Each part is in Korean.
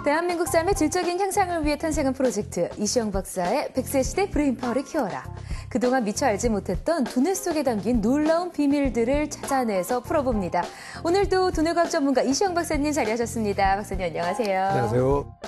대한민국 삶의 질적인 향상을 위해 탄생한 프로젝트 이시영 박사의 100세 시대 브레인파워를 키워라. 그동안 미처 알지 못했던 두뇌 속에 담긴 놀라운 비밀들을 찾아내서 풀어봅니다. 오늘도 두뇌과학 전문가 이시영 박사님 자리하셨습니다. 박사님 안녕하세요. 안녕하세요.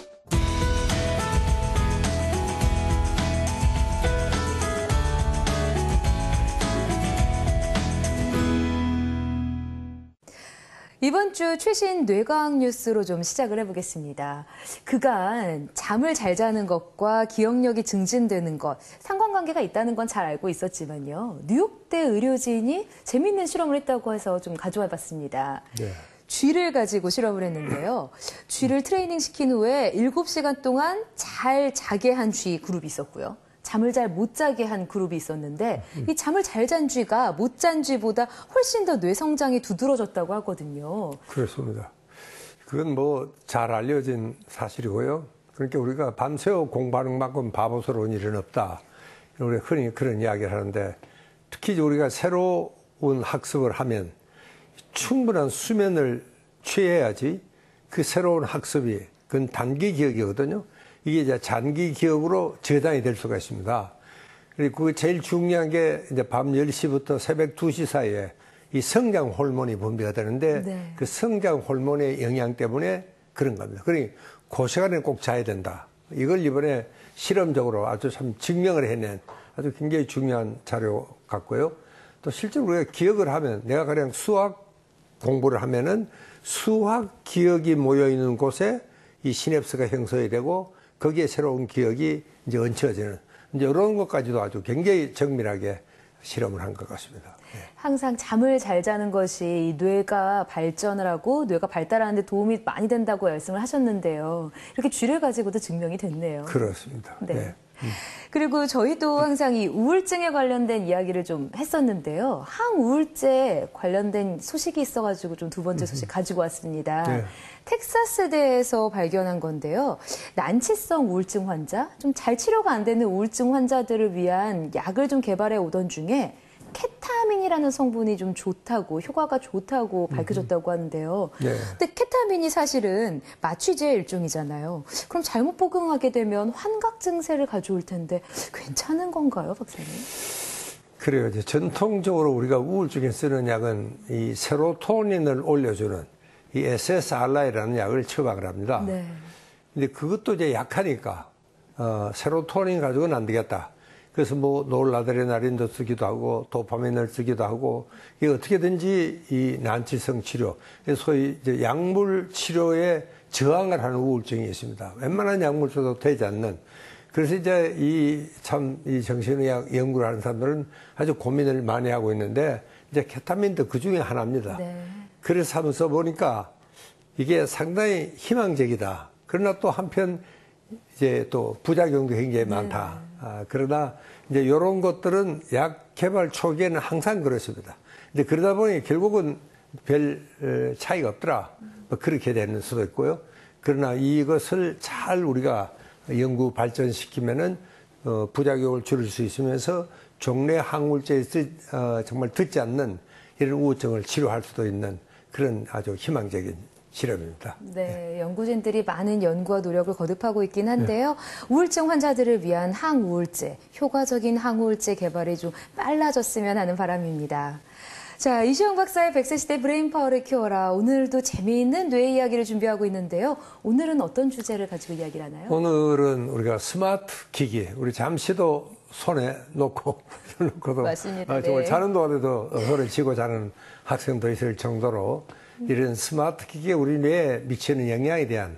이번 주 최신 뇌과학 뉴스로 좀 시작을 해보겠습니다. 그간 잠을 잘 자는 것과 기억력이 증진되는 것, 상관관계가 있다는 건 잘 알고 있었지만요. 뉴욕대 의료진이 재미있는 실험을 했다고 해서 좀 가져와봤습니다. 네. 쥐를 가지고 실험을 했는데요. 쥐를 트레이닝 시킨 후에 7시간 동안 잘 자게 한 쥐 그룹이 있었고요. 잠을 잘 못 자게 한 그룹이 있었는데 이 잠을 잘 잔 쥐가 못 잔 쥐보다 훨씬 더 뇌 성장이 두드러졌다고 하거든요. 그렇습니다. 그건 뭐 잘 알려진 사실이고요. 그러니까 우리가 밤새워 공부하는 만큼 바보스러운 일은 없다. 우리가 흔히 그런 이야기를 하는데 특히 우리가 새로운 학습을 하면 충분한 수면을 취해야지 그 새로운 학습이 그건 단기 기억이거든요. 이게 이제 장기 기억으로 저장이 될 수가 있습니다. 그리고 그 제일 중요한 게 이제 밤 10시부터 새벽 2시 사이에 이 성장 호르몬이 분비가 되는데 네. 그 성장 호르몬의 영향 때문에 그런 겁니다. 그러니 그 시간에 꼭 자야 된다. 이걸 이번에 실험적으로 아주 참 증명을 해낸 아주 굉장히 중요한 자료 같고요. 또 실제로 우리가 기억을 하면 내가 그냥 수학 공부를 하면은 수학 기억이 모여 있는 곳에 이 시냅스가 형성이 되고 거기에 새로운 기억이 이제 얹혀지는 이제 이런 것까지도 아주 굉장히 정밀하게 실험을 한 것 같습니다. 네. 항상 잠을 잘 자는 것이 이 뇌가 발전을 하고 뇌가 발달하는 데 도움이 많이 된다고 말씀을 하셨는데요. 이렇게 쥐를 가지고도 증명이 됐네요. 그렇습니다. 네. 네. 그리고 저희도 항상 이 우울증에 관련된 이야기를 좀 했었는데요. 항우울제 관련된 소식이 있어가지고 좀 두 번째 소식 가지고 왔습니다. 네. 텍사스대에서 발견한 건데요. 난치성 우울증 환자, 좀 잘 치료가 안 되는 우울증 환자들을 위한 약을 좀 개발해 오던 중에 케타민이라는 성분이 좀 좋다고, 효과가 좋다고 밝혀졌다고 하는데요. 네. 근데 케타민이 사실은 마취제의 일종이잖아요. 그럼 잘못 복용하게 되면 환각 증세를 가져올 텐데 괜찮은 건가요, 박사님? 그래요. 이제 전통적으로 우리가 우울증에 쓰는 약은 이 세로토닌을 올려주는 이 SSRI라는 약을 처방을 합니다. 네. 근데 그것도 이제 약하니까 세로토닌 가지고는 안 되겠다. 그래서 뭐 노르아드레날린도 쓰기도 하고 도파민을 쓰기도 하고 이게 어떻게든지 이 난치성 치료, 소위 이제 약물 치료에 저항을 하는 우울증이 있습니다. 웬만한 약물 써도 되지 않는. 그래서 이제 이 정신의학 연구를 하는 사람들은 아주 고민을 많이 하고 있는데 이제 케타민도 그 중에 하나입니다. 네. 그래서 한번 써보니까 이게 상당히 희망적이다. 그러나 또 한편 이제 또 부작용도 굉장히 많다. 그러나 이제 이런 것들은 약 개발 초기에는 항상 그렇습니다. 이제 그러다 보니 결국은 별 차이가 없더라. 뭐 그렇게 되는 수도 있고요. 그러나 이것을 잘 우리가 연구 발전시키면은 부작용을 줄일 수 있으면서 종래 항우울제에 정말 듣지 않는 이런 우울증을 치료할 수도 있는 그런 아주 희망적인 실험입니다. 네, 연구진들이 많은 연구와 노력을 거듭하고 있긴 한데요. 우울증 환자들을 위한 항우울제, 효과적인 항우울제 개발이 좀 빨라졌으면 하는 바람입니다. 자, 이시영 박사의 100세 시대 브레인파워를 키워라. 오늘도 재미있는 뇌 이야기를 준비하고 있는데요. 오늘은 어떤 주제를 가지고 이야기를 하나요? 오늘은 우리가 스마트 기기, 우리 잠시도 손에 놓고도 맞습니다. 정말 네. 자는 동안에도 손을 쥐고 자는 학생도 있을 정도로 이런 스마트 기기에 우리 뇌에 미치는 영향에 대한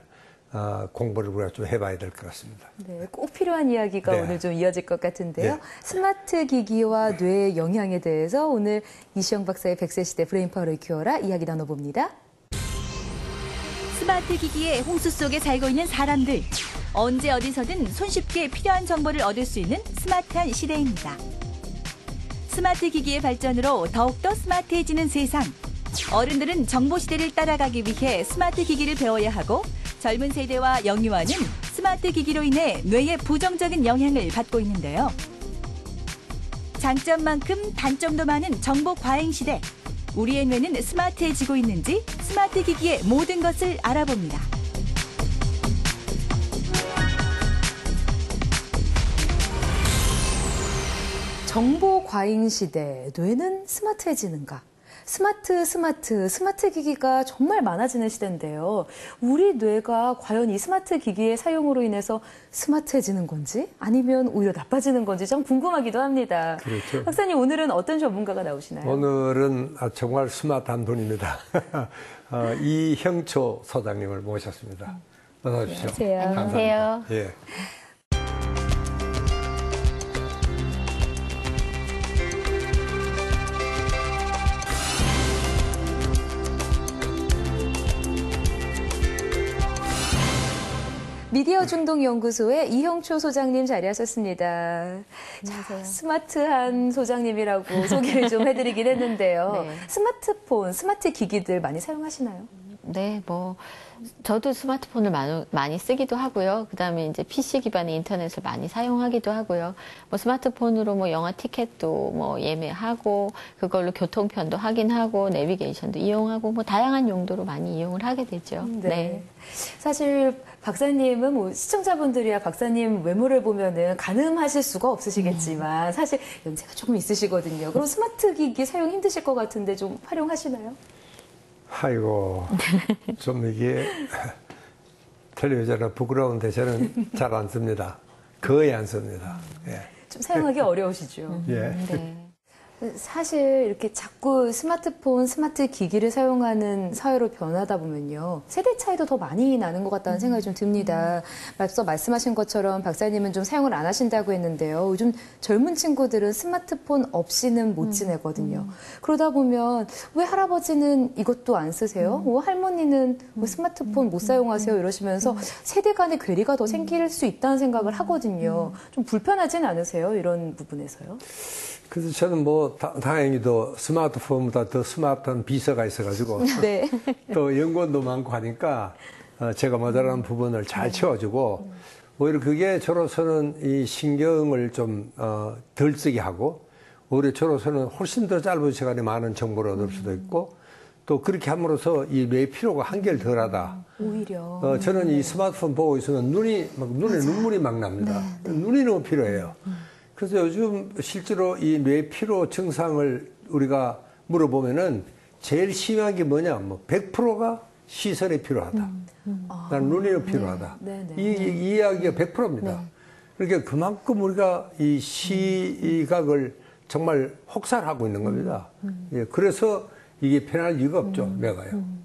공부를 우리가 좀 해봐야 될 것 같습니다. 네, 꼭 필요한 이야기가 네. 오늘 좀 이어질 것 같은데요. 네. 스마트 기기와 뇌의 영향에 대해서 오늘 이시영 박사의 100세 시대 브레인파워를 키워라 이야기 나눠봅니다. 스마트 기기의 홍수 속에 살고 있는 사람들. 언제 어디서든 손쉽게 필요한 정보를 얻을 수 있는 스마트한 시대입니다. 스마트 기기의 발전으로 더욱더 스마트해지는 세상. 어른들은 정보 시대를 따라가기 위해 스마트 기기를 배워야 하고 젊은 세대와 영유아는 스마트 기기로 인해 뇌에 부정적인 영향을 받고 있는데요. 장점만큼 단점도 많은 정보 과잉 시대. 우리의 뇌는 스마트해지고 있는지 스마트 기기의 모든 것을 알아봅니다. 정보 과잉 시대, 뇌는 스마트해지는가? 스마트 기기가 정말 많아지는 시대인데요. 우리 뇌가 과연 이 스마트 기기의 사용으로 인해서 스마트해지는 건지 아니면 오히려 나빠지는 건지 좀 궁금하기도 합니다. 그렇죠. 박사님, 오늘은 어떤 전문가가 나오시나요? 오늘은 정말 스마트한 분입니다. 이형초 소장님을 모셨습니다. 어서 오십시오. 안녕하세요. 안녕하세요. 예. 미디어 중독 연구소의 이형초 소장님 자리하셨습니다. 자, 스마트한 소장님이라고 소개를 좀 해드리긴 했는데요. 네. 스마트폰, 스마트 기기들 많이 사용하시나요? 네, 저도 스마트폰을 많이 쓰기도 하고요. 그 다음에 이제 PC 기반의 인터넷을 많이 사용하기도 하고요. 스마트폰으로 영화 티켓도 예매하고, 그걸로 교통편도 확인하고, 내비게이션도 이용하고, 다양한 용도로 많이 이용을 하게 되죠. 네. 사실 박사님은 시청자분들이야 박사님 외모를 보면은 가늠하실 수가 없으시겠지만 사실 연세가 조금 있으시거든요. 그럼 스마트 기기 사용 힘드실 것 같은데 좀 활용하시나요? 아이고, 좀 이게 텔레비전에 부끄러운데 저는 잘 안 씁니다. 거의 안 씁니다. 예. 좀 사용하기 어려우시죠? 예. 네. 사실 이렇게 자꾸 스마트폰, 스마트 기기를 사용하는 사회로 변하다 보면요. 세대 차이도 더 많이 나는 것 같다는 생각이 좀 듭니다. 앞서 말씀하신 것처럼 박사님은 좀 사용을 안 하신다고 했는데요. 요즘 젊은 친구들은 스마트폰 없이는 못 지내거든요. 그러다 보면 왜 할아버지는 이것도 안 쓰세요? 할머니는 왜 스마트폰 못 사용하세요? 이러시면서 세대 간의 괴리가 더 생길 수 있다는 생각을 하거든요. 좀 불편하진 않으세요? 이런 부분에서요? 그래서 저는 다행히도 스마트폰보다 더 스마트한 비서가 있어가지고 네. 또 연구원도 많고 하니까 제가 모자란 부분을 잘 채워주고 오히려 그게 저로서는 이 신경을 좀 덜 쓰게 하고 오히려 저로서는 훨씬 더 짧은 시간에 많은 정보를 얻을 수도 있고 또 그렇게 함으로써 이 뇌 피로가 한결 덜하다. 오히려. 저는 이 스마트폰 보고 있으면 눈에 눈물이 막 납니다. 눈이 너무 필요해요. 그래서 요즘 실제로 이 뇌 피로 증상을 우리가 물어보면은 제일 심한 게 뭐냐? 100%가 시선이 필요하다. 난 눈이 필요하다. 이 이야기가 100%입니다. 그러니까 그만큼 우리가 이 시각을 정말 혹사하고 있는 겁니다. 예, 그래서 이게 편할 이유가 없죠, 뇌가요.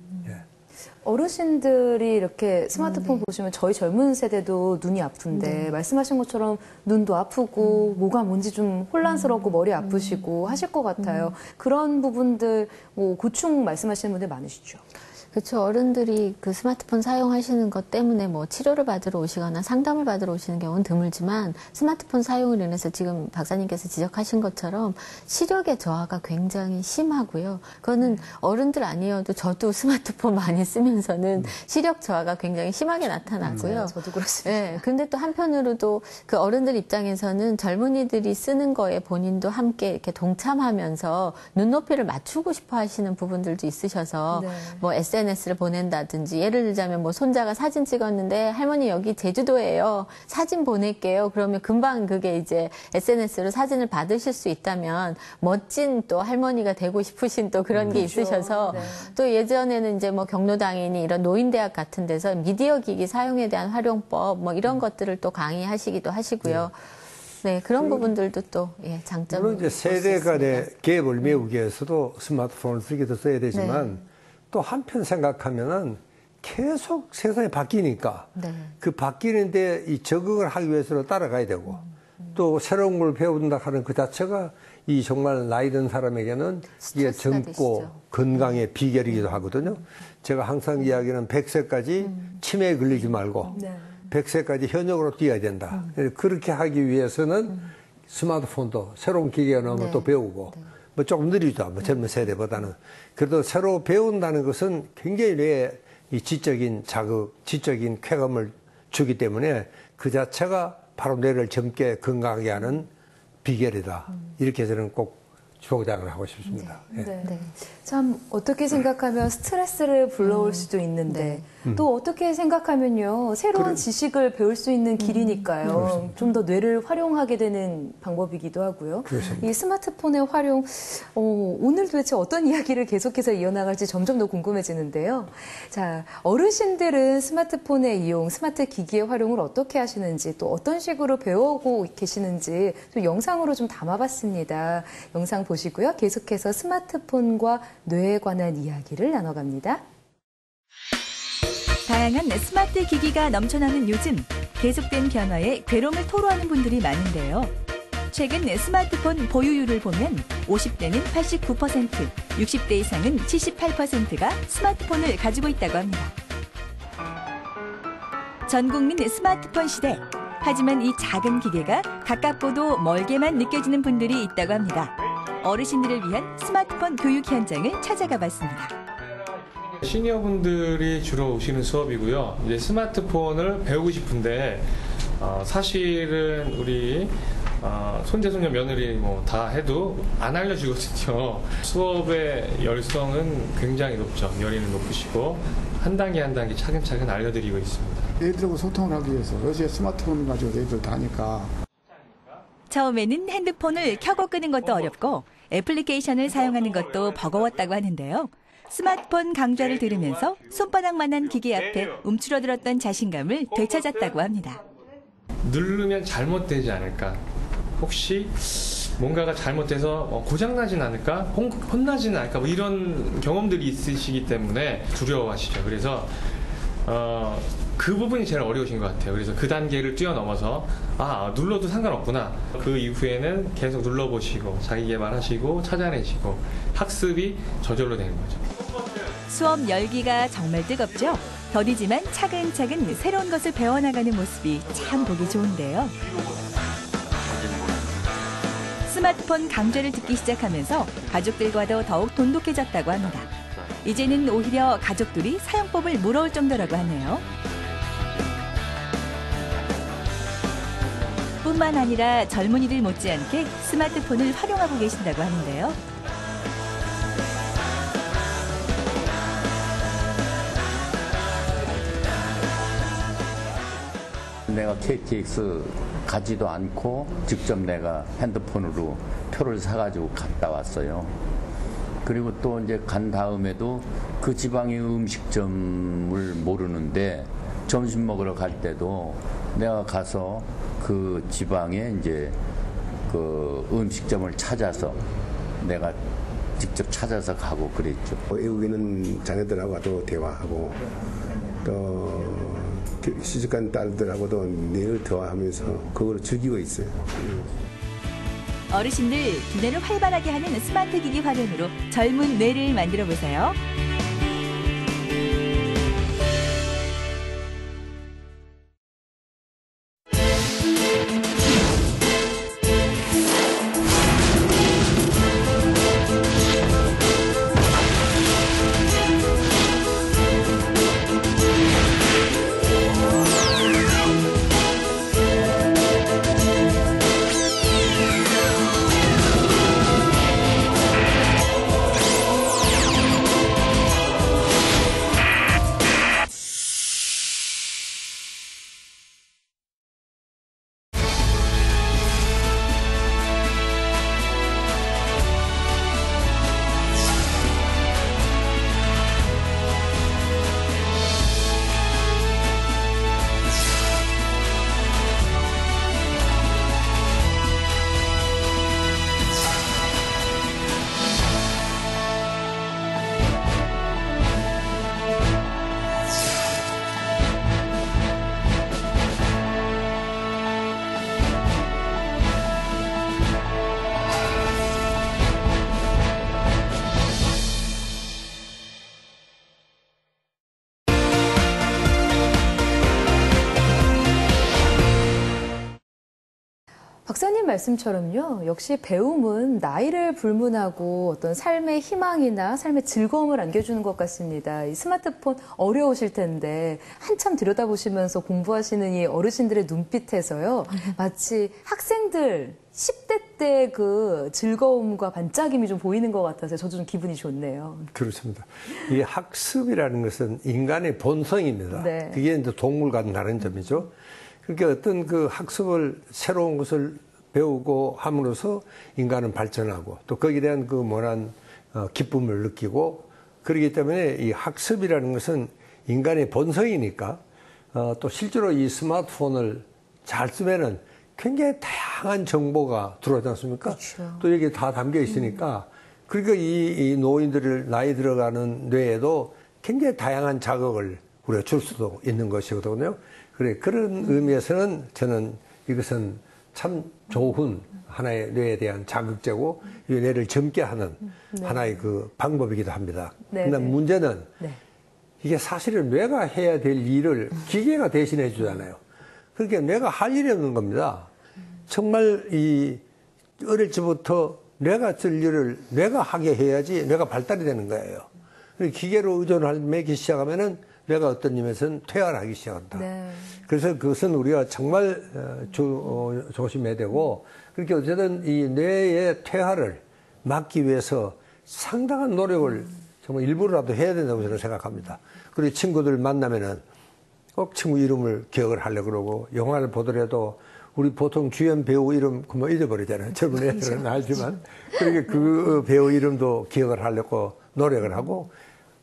어르신들이 이렇게 스마트폰 보시면 저희 젊은 세대도 눈이 아픈데 말씀하신 것처럼 눈도 아프고 뭐가 뭔지 좀 혼란스럽고 머리 아프시고 하실 것 같아요. 그런 부분들 고충 말씀하시는 분들 많으시죠? 그렇죠. 어른들이 그 스마트폰 사용하시는 것 때문에 치료를 받으러 오시거나 상담을 받으러 오시는 경우는 드물지만 스마트폰 사용을 인해서 지금 박사님께서 지적하신 것처럼 시력의 저하가 굉장히 심하고요. 그거는 어른들 아니어도 저도 스마트폰 많이 쓰면서는 시력 저하가 굉장히 심하게 나타나고요. 저도 그렇습니다. 네. 근데 또 한편으로도 그 어른들 입장에서는 젊은이들이 쓰는 거에 본인도 함께 이렇게 동참하면서 눈높이를 맞추고 싶어 하시는 부분들도 있으셔서 SNS를 보낸다든지 예를 들자면 손자가 사진 찍었는데 할머니 여기 제주도예요. 사진 보낼게요. 그러면 금방 그게 이제 SNS로 사진을 받으실 수 있다면 멋진 또 할머니가 되고 싶으신 또 그런 게 있으셔서 또 예전에는 이제 경로당이니 이런 노인대학 같은 데서 미디어 기기 사용에 대한 활용법 이런 것들을 또 강의하시기도 하시고요. 네, 그런 부분들도 또 장점이 물론 이제 세대 간의 갭을 메우기 위해서도 스마트폰을 쓰기도 써야 되지만 또 한편 생각하면은 계속 세상이 바뀌니까 그 바뀌는데 이 적응을 하기 위해서는 따라가야 되고 또 새로운 걸 배운다 하는 그 자체가 이 정말 나이 든 사람에게는 이게 젊고 건강의 비결이기도 하거든요. 제가 항상 이야기하는 100세까지 치매에 걸리지 말고 100세까지 현역으로 뛰어야 된다. 그렇게 하기 위해서는 스마트폰도 새로운 기계가 나오면 또 배우고 조금 느리죠. 젊은 세대보다는. 그래도 새로 배운다는 것은 굉장히 뇌에 이 지적인 자극, 지적인 쾌감을 주기 때문에 그 자체가 바로 뇌를 젊게 건강하게 하는 비결이다. 이렇게 저는 꼭 주장을 하고 싶습니다. 참 어떻게 생각하면 스트레스를 불러올 수도 있는데 또 어떻게 생각하면요. 새로운 지식을 배울 수 있는 길이니까요. 좀 더 뇌를 활용하게 되는 방법이기도 하고요. 그렇습니다. 이 스마트폰의 활용, 오늘 도대체 어떤 이야기를 계속해서 이어나갈지 점점 더 궁금해지는데요. 자, 어르신들은 스마트폰의 이용, 스마트 기기의 활용을 어떻게 하시는지 또 어떤 식으로 배우고 계시는지 좀 영상으로 좀 담아봤습니다. 영상 보시고요. 계속해서 스마트폰과 뇌에 관한 이야기를 나눠갑니다. 다양한 스마트 기기가 넘쳐나는 요즘 계속된 변화에 괴로움을 토로하는 분들이 많은데요. 최근 스마트폰 보유율을 보면 50대는 89%, 60대 이상은 78%가 스마트폰을 가지고 있다고 합니다. 전 국민 스마트폰 시대. 하지만 이 작은 기계가 가깝고도 멀게만 느껴지는 분들이 있다고 합니다. 어르신들을 위한 스마트폰 교육 현장을 찾아가 봤습니다. 시니어분들이 주로 오시는 수업이고요. 이제 스마트폰을 배우고 싶은데 사실은 우리 손자, 손녀, 며느리 뭐 다 해도 안 알려주거든요. 수업의 열성은 굉장히 높죠. 열의는 높으시고 한 단계 한 단계 차근차근 알려드리고 있습니다. 애들하고 소통을 하기 위해서 요새 스마트폰 가지고 애들 다 하니까. 처음에는 핸드폰을 켜고 끄는 것도 어렵고 애플리케이션을 사용하는 것도 버거웠다고 하는데요. 스마트폰 강좌를 들으면서 손바닥만한 기계 앞에 움츠러들었던 자신감을 되찾았다고 합니다. 누르면 잘못되지 않을까? 혹시 뭔가가 잘못돼서 고장나진 않을까? 혼나지는 않을까? 뭐 이런 경험들이 있으시기 때문에 두려워하시죠. 그래서 그 부분이 제일 어려우신 것 같아요. 그래서 그 단계를 뛰어넘어서 눌러도 상관없구나. 그 이후에는 계속 눌러보시고 자기 개발하시고 찾아내시고 학습이 저절로 되는 거죠. 수업 열기가 정말 뜨겁죠? 더디지만 차근차근 새로운 것을 배워나가는 모습이 참 보기 좋은데요. 스마트폰 강좌를 듣기 시작하면서 가족들과도 더욱 돈독해졌다고 합니다. 이제는 오히려 가족들이 사용법을 물어올 정도라고 하네요. 뿐만 아니라 젊은이들 못지않게 스마트폰을 활용하고 계신다고 하는데요. 내가 KTX 가지도 않고 직접 내가 핸드폰으로 표를 사가지고 갔다 왔어요. 그리고 또 이제 간 다음에도 그 지방의 음식점을 모르는데 점심 먹으러 갈 때도 내가 가서 그 지방에 이제 그 음식점을 찾아서 내가 직접 찾아서 가고 그랬죠. 외국에 있는 자녀들하고도 대화하고 또 시집간 딸들하고도 늘 대화하면서 그걸 즐기고 있어요. 어르신들 두뇌를 활발하게 하는 스마트 기기 활용으로 젊은 뇌를 만들어 보세요. 박사님 말씀처럼요. 역시 배움은 나이를 불문하고 어떤 삶의 희망이나 삶의 즐거움을 안겨주는 것 같습니다. 이 스마트폰 어려우실 텐데 한참 들여다보시면서 공부하시는 이 어르신들의 눈빛에서요. 마치 학생들 10대 때 그 즐거움과 반짝임이 좀 보이는 것 같아서 저도 좀 기분이 좋네요. 그렇습니다. 이 학습이라는 것은 인간의 본성입니다. 네. 그게 이제 동물과는 다른 점이죠. 그러니까 어떤 그 학습을 새로운 것을 배우고 함으로써 인간은 발전하고 또 거기에 대한 그 모난 기쁨을 느끼고 그렇기 때문에 이 학습이라는 것은 인간의 본성이니까 또 실제로 이 스마트폰을 잘 쓰면은 굉장히 다양한 정보가 들어오지 않습니까? 그렇죠. 또 여기 다 담겨 있으니까 그러니까 이 노인들을 나이 들어가는 뇌에도 굉장히 다양한 자극을 우리가 줄 수도 있는 것이거든요. 그래 그런 의미에서는 저는 이것은 참 좋은 하나의 뇌에 대한 자극제고 이 뇌를 젊게 하는 하나의 그 방법이기도 합니다. 그런데 문제는 이게 사실은 뇌가 해야 될 일을 기계가 대신해 주잖아요. 그러니까 뇌가 할 일이 없는 겁니다. 정말 이 어릴 적부터 뇌가 쓸 일을 뇌가 하게 해야지 뇌가 발달이 되는 거예요. 기계로 의존을 매기 시작하면은 뇌가 어떤 의미에서는 퇴화하기 시작한다. 네. 그래서 그것은 우리가 정말 조심해야 되고 그렇게 어쨌든 이 뇌의 퇴화를 막기 위해서 상당한 노력을 정말 일부러라도 해야 된다고 저는 생각합니다. 그리고 친구들 만나면은 꼭 친구 이름을 기억을 하려고 그러고 영화를 보더라도 우리 보통 주연 배우 이름 뭐 잊어버리잖아요. 젊은 애들은 알지만. 그러니까 그 배우 이름도 기억을 하려고 노력을 하고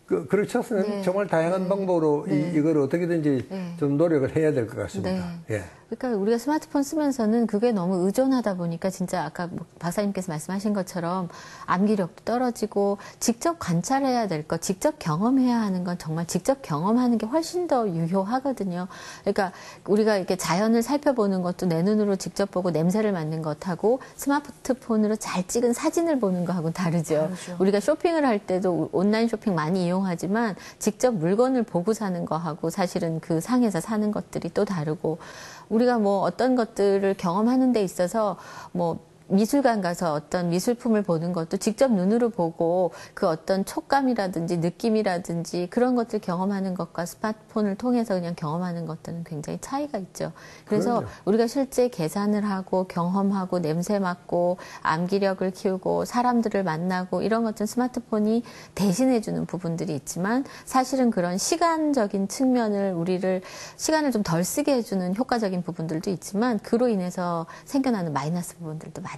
그렇지 않으면 정말 다양한 방법으로 이걸 어떻게든지 좀 노력을 해야 될 것 같습니다. 예. 그러니까 우리가 스마트폰 쓰면서는 그게 너무 의존하다 보니까 진짜 아까 박사님께서 말씀하신 것처럼 암기력도 떨어지고 직접 관찰해야 될 것, 직접 경험해야 하는 건 정말 직접 경험하는 게 훨씬 더 유효하거든요. 그러니까 우리가 이렇게 자연을 살펴보는 것도 내 눈으로 직접 보고 냄새를 맡는 것하고 스마트폰으로 잘 찍은 사진을 보는 거하고는 다르죠. 우리가 쇼핑을 할 때도 온라인 쇼핑 많이 이용하지만 직접 물건을 보고 사는 거하고 사실은 그 상에서 사는 것들이 또 다르고 우리가 뭐 어떤 것들을 경험하는 데 있어서 뭐 미술관 가서 어떤 미술품을 보는 것도 직접 눈으로 보고 그 어떤 촉감이라든지 느낌이라든지 그런 것들 경험하는 것과 스마트폰을 통해서 그냥 경험하는 것들은 굉장히 차이가 있죠. 그래서 그럼요. 우리가 실제 계산을 하고 경험하고 냄새 맡고 암기력을 키우고 사람들을 만나고 이런 것들은 스마트폰이 대신해주는 부분들이 있지만 사실은 그런 시간적인 측면을 우리를 시간을 좀 덜 쓰게 해주는 효과적인 부분들도 있지만 그로 인해서 생겨나는 마이너스 부분들도 많죠.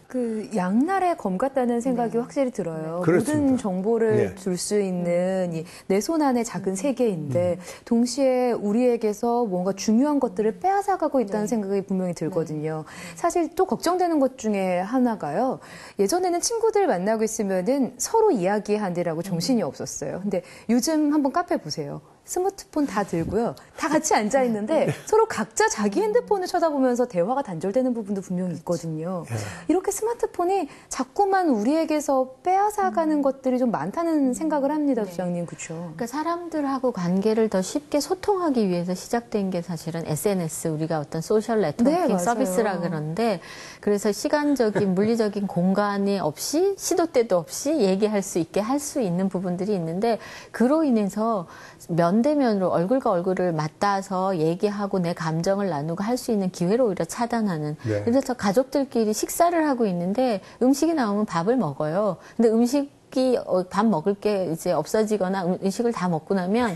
그 양날의 검 같다는 생각이 확실히 들어요. 그렇습니다. 모든 정보를 줄 수 있는 이 내 손 안에 작은 세계인데 동시에 우리에게서 뭔가 중요한 것들을 빼앗아가고 있다는 생각이 분명히 들거든요. 사실 또 걱정되는 것 중에 하나가요. 예전에는 친구들 만나고 있으면은 서로 이야기하느라고 정신이 없었어요. 근데 요즘 한번 카페 보세요. 스마트폰 다 들고요. 다 같이 앉아 있는데 서로 각자 자기 핸드폰을 쳐다보면서 대화가 단절되는 부분도 분명히 있거든요. 이렇게 스마트폰이 자꾸만 우리에게서 빼앗아가는 것들이 좀 많다는 생각을 합니다, 부장님. 그렇죠? 그러니까 사람들하고 관계를 더 쉽게 소통하기 위해서 시작된 게 사실은 SNS, 우리가 어떤 소셜 네트워킹 서비스라 그러는데 그래서 시간적인 물리적인 공간이 없이 시도 때도 없이 얘기할 수 있게 할 수 있는 부분들이 있는데 그로 인해서 면대면으로 얼굴과 얼굴을 맞닿아서 얘기하고 내 감정을 나누고 할 수 있는 기회를 오히려 차단하는. 그래서 가족들끼리 식사를 하고 있는데 음식이 나오면 밥을 먹어요. 근데 밥 먹을 게 이제 없어지거나 음식을 다 먹고 나면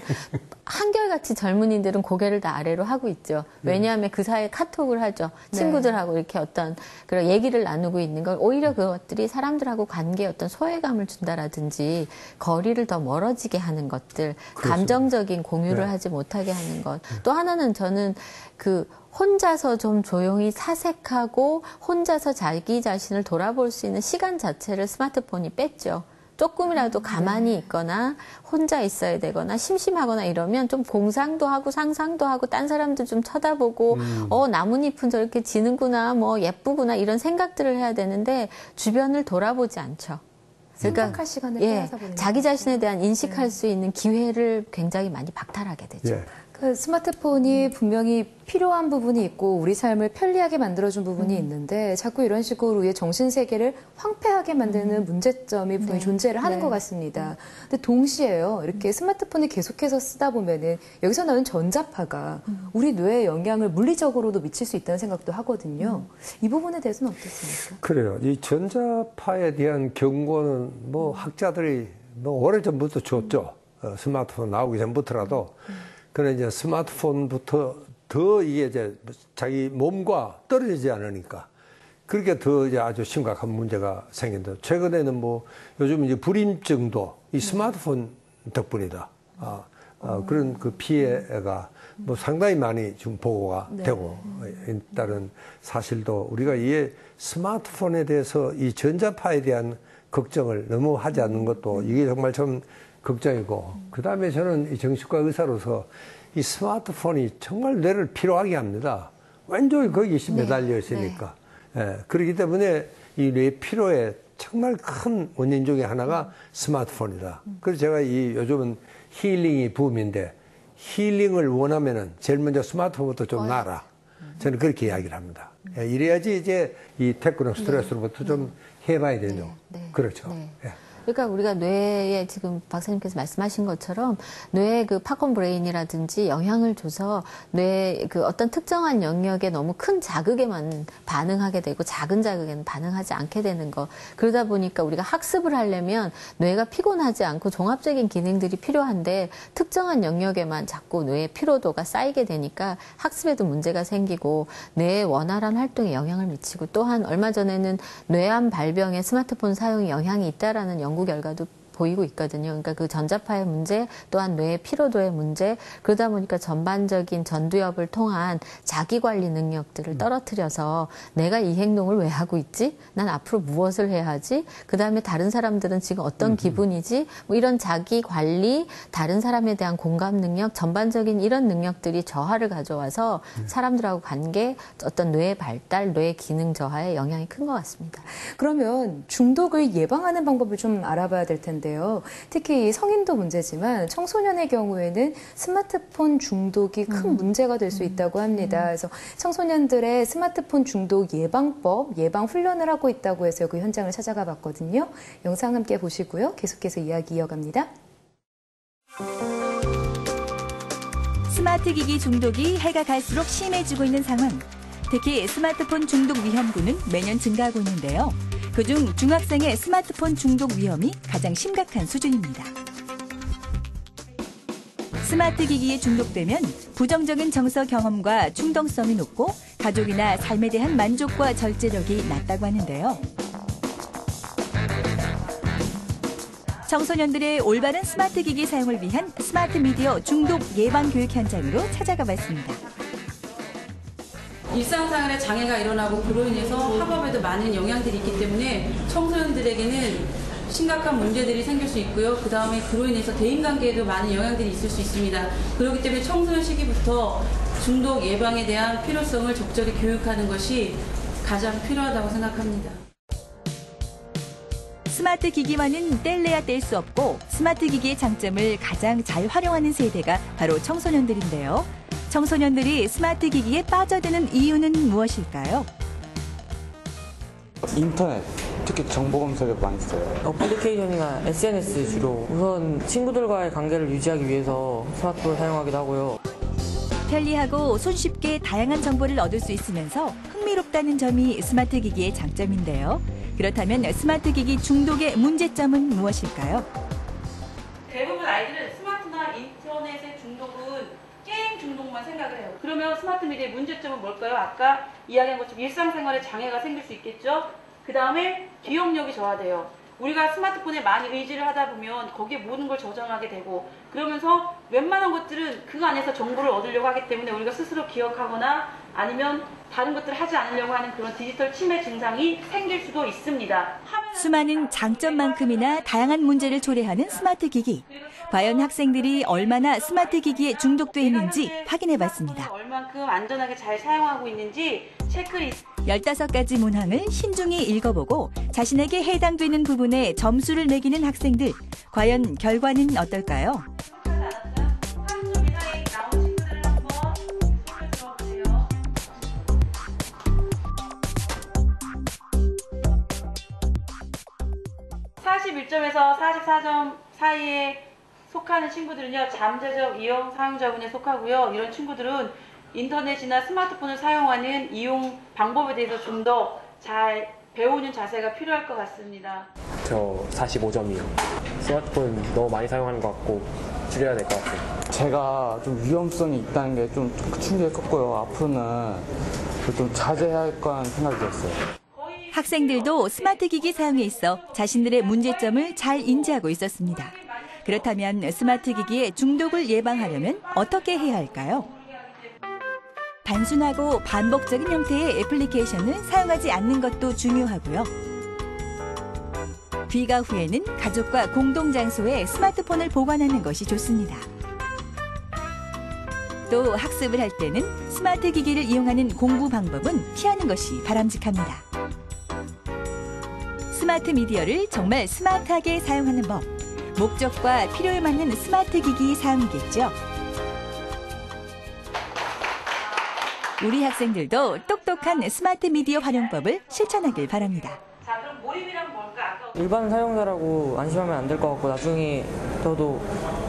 한결같이 젊은이들은 고개를 다 아래로 하고 있죠. 왜냐하면 그 사이에 카톡을 하죠. 친구들하고 이렇게 어떤 그런 얘기를 나누고 있는 걸 오히려 그것들이 사람들하고 관계에 어떤 소외감을 준다라든지 거리를 더 멀어지게 하는 것들, 감정적인 공유를 하지 못하게 하는 것. 또 하나는 저는 혼자서 좀 조용히 사색하고 혼자서 자기 자신을 돌아볼 수 있는 시간 자체를 스마트폰이 뺐죠. 조금이라도 가만히 있거나 혼자 있어야 되거나 심심하거나 이러면 좀 공상도 하고 상상도 하고 딴 사람들 좀 쳐다보고 나뭇잎은 저렇게 지는구나 뭐 예쁘구나 이런 생각들을 해야 되는데 주변을 돌아보지 않죠. 생각할 시간을 빼앗아 버리는 자기 자신에 대한 인식할 수 있는 기회를 굉장히 많이 박탈하게 되죠. 스마트폰이 분명히 필요한 부분이 있고 우리 삶을 편리하게 만들어준 부분이 있는데 자꾸 이런 식으로 우리의 정신세계를 황폐하게 만드는 문제점이 분명히 존재를 하는 것 같습니다. 근데 동시에요. 이렇게 스마트폰을 계속해서 쓰다 보면은 여기서 나오는 전자파가 우리 뇌에 영향을 물리적으로도 미칠 수 있다는 생각도 하거든요. 이 부분에 대해서는 어떻습니까? 그래요. 이 전자파에 대한 경고는 뭐 학자들이 뭐 오래전부터 줬죠. 스마트폰 나오기 전부터라도. 그런데 이제 스마트폰부터 더 이게 이제 자기 몸과 떨어지지 않으니까 그렇게 더 이제 아주 심각한 문제가 생긴다. 최근에는 뭐 요즘 이제 불임증도 이 스마트폰 덕분이다. 그런 그 피해가 뭐 상당히 많이 지금 보고가 되고 있다는 사실도 우리가 이 스마트폰에 대해서 이 전자파에 대한 걱정을 너무 하지 않는 것도 이게 정말 좀 걱정이고, 그 다음에 저는 이 정신과 의사로서 이 스마트폰이 정말 뇌를 피로하게 합니다. 완전히 거기에 매달려 있으니까. 예, 그렇기 때문에 이 뇌 피로의 정말 큰 원인 중에 하나가 스마트폰이다. 그래서 제가 이 요즘은 힐링이 붐인데 힐링을 원하면은 제일 먼저 스마트폰부터 좀 놔라. 저는 그렇게 이야기를 합니다. 예, 이래야지 이제 이 테크노 스트레스로부터 좀 해봐야 되죠. 그렇죠. 예. 그러니까 우리가 뇌에 지금 박사님께서 말씀하신 것처럼 뇌의 그 팝콘 브레인이라든지 영향을 줘서 뇌의 그 어떤 특정한 영역에 너무 큰 자극에만 반응하게 되고 작은 자극에는 반응하지 않게 되는 거. 그러다 보니까 우리가 학습을 하려면 뇌가 피곤하지 않고 종합적인 기능들이 필요한데 특정한 영역에만 자꾸 뇌의 피로도가 쌓이게 되니까 학습에도 문제가 생기고 뇌의 원활한 활동에 영향을 미치고, 또한 얼마 전에는 뇌암 발병에 스마트폰 사용이 영향이 있다라는 연구 결과도 보이고 있거든요. 그러니까 그 전자파의 문제, 또한 뇌의 피로도의 문제, 그러다 보니까 전반적인 전두엽을 통한 자기관리 능력들을 떨어뜨려서 내가 이 행동을 왜 하고 있지? 난 앞으로 무엇을 해야 하지? 그 다음에 다른 사람들은 지금 어떤 기분이지? 뭐 이런 자기관리, 다른 사람에 대한 공감 능력, 전반적인 이런 능력들이 저하를 가져와서 사람들하고 관계, 어떤 뇌의 발달, 뇌의 기능 저하에 영향이 큰 것 같습니다. 그러면 중독을 예방하는 방법을 좀 알아봐야 될 텐데요. 특히 성인도 문제지만 청소년의 경우에는 스마트폰 중독이 큰 문제가 될 수 있다고 합니다. 그래서 청소년들의 스마트폰 중독 예방법, 예방 훈련을 하고 있다고 해서 그 현장을 찾아가 봤거든요. 영상 함께 보시고요. 계속해서 이야기 이어갑니다. 스마트 기기 중독이 해가 갈수록 심해지고 있는 상황. 특히 스마트폰 중독 위험군은 매년 증가하고 있는데요. 그중 중학생의 스마트폰 중독 위험이 가장 심각한 수준입니다. 스마트 기기에 중독되면 부정적인 정서 경험과 충동성이 높고 가족이나 삶에 대한 만족과 절제력이 낮다고 하는데요. 청소년들의 올바른 스마트 기기 사용을 위한 스마트 미디어 중독 예방 교육 현장으로 찾아가 봤습니다. 일상생활에 장애가 일어나고 그로 인해서 학업에도 많은 영향들이 있기 때문에 청소년들에게는 심각한 문제들이 생길 수 있고요. 그 다음에 그로 인해서 대인관계에도 많은 영향들이 있을 수 있습니다. 그렇기 때문에 청소년 시기부터 중독 예방에 대한 필요성을 적절히 교육하는 것이 가장 필요하다고 생각합니다. 스마트 기기와는 뗄래야 뗄 수 없고 스마트 기기의 장점을 가장 잘 활용하는 세대가 바로 청소년들인데요. 청소년들이 스마트 기기에 빠져드는 이유는 무엇일까요? 인터넷, 특히 정보 검색을 많이 써요. 어플리케이션이나 SNS 주로 우선 친구들과의 관계를 유지하기 위해서 스마트폰을 사용하기도 하고요. 편리하고 손쉽게 다양한 정보를 얻을 수 있으면서 흥미롭다는 점이 스마트 기기의 장점인데요. 그렇다면 스마트 기기 중독의 문제점은 무엇일까요? 대부분 아이들은 스마트나 인터넷의 중독은 게임 중독만 생각을 해요. 그러면 스마트 미디어의 문제점은 뭘까요? 아까 이야기한 것처럼 일상생활에 장애가 생길 수 있겠죠? 그 다음에 기억력이 저하돼요. 우리가 스마트폰에 많이 의지를 하다 보면 거기에 모든 걸 저장하게 되고, 그러면서 웬만한 것들은 그 안에서 정보를 얻으려고 하기 때문에 우리가 스스로 기억하거나 아니면 다른 것들을 하지 않으려고 하는 그런 디지털 치매 증상이 생길 수도 있습니다. 수많은 장점만큼이나 다양한 문제를 초래하는 스마트 기기. 과연 학생들이 얼마나 스마트 기기에 중독돼 있는지 확인해봤습니다. 얼만큼 안전하게 잘 사용하고 있는지 체크리스트. 15가지 문항을 신중히 읽어보고 자신에게 해당되는 부분에 점수를 매기는 학생들. 과연 결과는 어떨까요? 3점 이상이 나온 친구들은 61점에서 44점 사이에 속하는 친구들은요, 잠재적 이용 사용자군에 속하고요. 이런 친구들은 인터넷이나 스마트폰을 사용하는 이용 방법에 대해서 좀 더 잘 배우는 자세가 필요할 것 같습니다. 저 45점이요. 스마트폰 너무 많이 사용하는 것 같고 줄여야 될 것 같아요. 제가 좀 위험성이 있다는 게 좀 충격이 컸고요. 앞으로는 좀 자제해야 할 거라는 생각이 들었어요. 학생들도 스마트 기기 사용에 있어 자신들의 문제점을 잘 인지하고 있었습니다. 그렇다면 스마트 기기의 중독을 예방하려면 어떻게 해야 할까요? 단순하고 반복적인 형태의 애플리케이션을 사용하지 않는 것도 중요하고요. 귀가 후에는 가족과 공동장소에 스마트폰을 보관하는 것이 좋습니다. 또 학습을 할 때는 스마트 기기를 이용하는 공부 방법은 피하는 것이 바람직합니다. 스마트 미디어를 정말 스마트하게 사용하는 법, 목적과 필요에 맞는 스마트 기기 사용이겠죠. 우리 학생들도 똑똑한 스마트 미디어 활용법을 실천하길 바랍니다. 자, 그럼 몰입이란 뭘까? 아까 일반 사용자라고 안심하면 안 될 것 같고 나중에 저도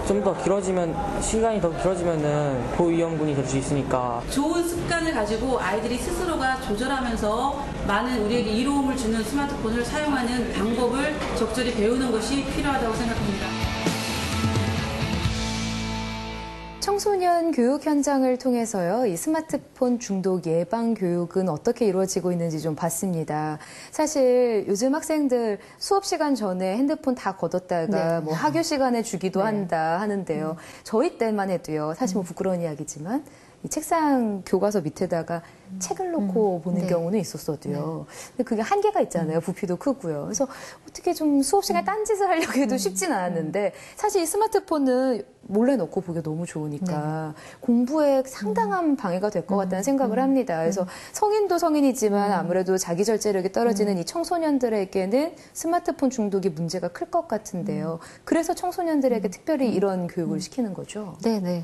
좀 더 길어지면 시간이 더 길어지면은 고위험군이 될 수 있으니까 좋은 습관을 가지고 아이들이 스스로가 조절하면서 많은 우리에게 이로움을 주는 스마트폰을 사용하는 방법을 적절히 배우는 것이 필요하다고 생각합니다. 청소년 교육 현장을 통해서요, 이 스마트폰 중독 예방 교육은 어떻게 이루어지고 있는지 좀 봤습니다. 사실 요즘 학생들 수업 시간 전에 핸드폰 다 걷었다가 뭐 학교 시간에 주기도 한다 하는데요. 저희 때만 해도요, 사실 뭐 부끄러운 이야기지만 이 책상 교과서 밑에다가 책을 놓고 보는 경우는 있었어도요. 근데 그게 한계가 있잖아요. 부피도 크고요. 그래서 어떻게 좀 수업 시간에 딴짓을 하려고 해도 쉽지는 않았는데 사실 이 스마트폰은 몰래 넣고 보기가 너무 좋으니까 공부에 상당한 방해가 될 것 같다는 생각을 합니다. 그래서 성인도 성인이지만 아무래도 자기 절제력이 떨어지는 이 청소년들에게는 스마트폰 중독이 문제가 클 것 같은데요. 그래서 청소년들에게 특별히 이런 교육을 시키는 거죠. 네네.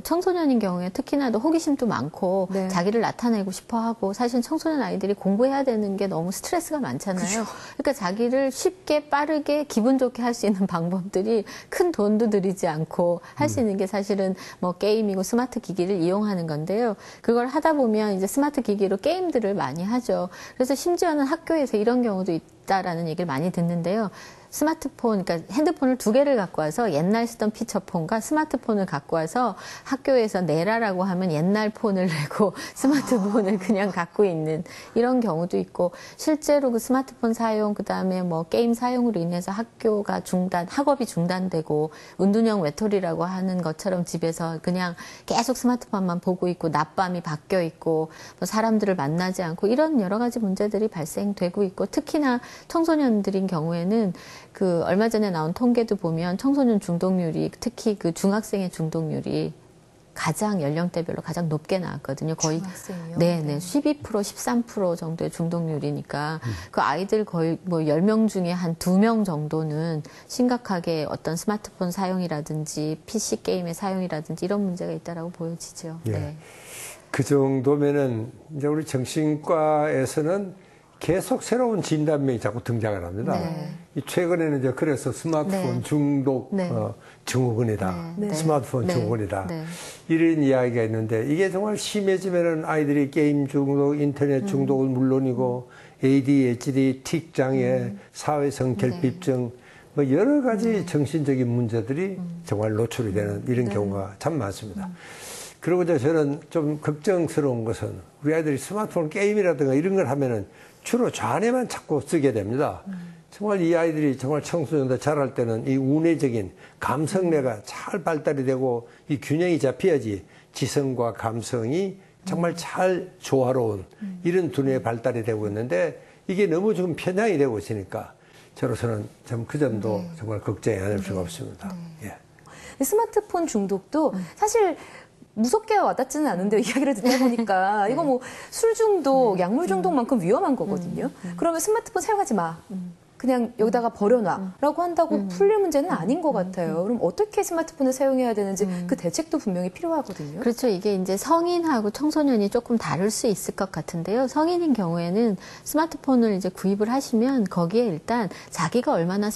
청소년인 경우에 특히나 더 호기심도 많고 자기를 나타내고 싶어하고 사실 청소년 아이들이 공부해야 되는 게 너무 스트레스가 많잖아요. 그러니까 자기를 쉽게 빠르게 기분 좋게 할 수 있는 방법들이 큰 돈도 들이지 않고 할 수 있는 게 사실은 뭐 게임이고 스마트 기기를 이용하는 건데요. 그걸 하다 보면 이제 스마트 기기로 게임들을 많이 하죠. 그래서 심지어는 학교에서 이런 경우도 있다라는 얘기를 많이 듣는데요. 스마트폰, 그러니까 핸드폰을 2개를 갖고 와서 옛날 쓰던 피처폰과 스마트폰을 갖고 와서 학교에서 내라라고 하면 옛날 폰을 내고 스마트폰을 그냥 갖고 있는 이런 경우도 있고 실제로 그 스마트폰 사용, 그다음에 뭐 게임 사용으로 인해서 학교가 학업이 중단되고 은둔형 외톨이라고 하는 것처럼 집에서 그냥 계속 스마트폰만 보고 있고 낮밤이 바뀌어 있고 뭐 사람들을 만나지 않고 이런 여러 가지 문제들이 발생되고 있고 특히나 청소년들인 경우에는 그 얼마 전에 나온 통계도 보면 청소년 중독률이 특히 그 중학생의 중독률이 가장 연령대별로 가장 높게 나왔거든요. 거의 중학생이요? 네, 12%, 13% 정도의 중독률이니까 그 아이들 거의 뭐 10명 중에 한 2명 정도는 심각하게 어떤 스마트폰 사용이라든지 PC 게임의 사용이라든지 이런 문제가 있다라고 보여지죠. 예. 네. 그 정도면은 이제 우리 정신과에서는 계속 새로운 진단명이 자꾸 등장을 합니다. 최근에는 이제 그래서 스마트폰 중독 증후군이다. 스마트폰 증후군이다. 이런 이야기가 있는데 이게 정말 심해지면은 아이들이 게임 중독, 인터넷 중독은 물론이고 ADHD, 틱 장애, 사회성 결핍증 뭐 여러 가지 정신적인 문제들이 정말 노출이 되는 이런 경우가 참 많습니다. 그리고 이제 저는 좀 걱정스러운 것은 우리 아이들이 스마트폰 게임이라든가 이런 걸 하면은 주로 좌뇌만 자꾸 쓰게 됩니다. 정말 이 아이들이 정말 청소년들 자랄 때는 이 운해적인 감성뇌가 잘 발달이 되고 이 균형이 잡혀야지 지성과 감성이 정말 잘 조화로운 이런 두뇌의 발달이 되고 있는데 이게 너무 지금 편향이 되고 있으니까 저로서는 참 그 점도 정말 걱정이 아닐 수가 없습니다. 예. 스마트폰 중독도 사실 무섭게 와닿지는 않은데 이야기를 듣다 보니까 이거 뭐 술 중독, 약물 중독만큼 위험한 거거든요. 그러면 스마트폰 사용하지 마. 그냥 여기다가 버려놔라고 한다고 풀릴 문제는 아닌 것 같아요. 그럼 어떻게 스마트폰을 사용해야 되는지 그 대책도 분명히 필요하거든요. 그렇죠. 이게 이제 성인하고 청소년이 조금 다를 수 있을 것 같은데요. 성인인 경우에는 스마트폰을 이제 구입을 하시면 거기에 일단 자기가 얼마나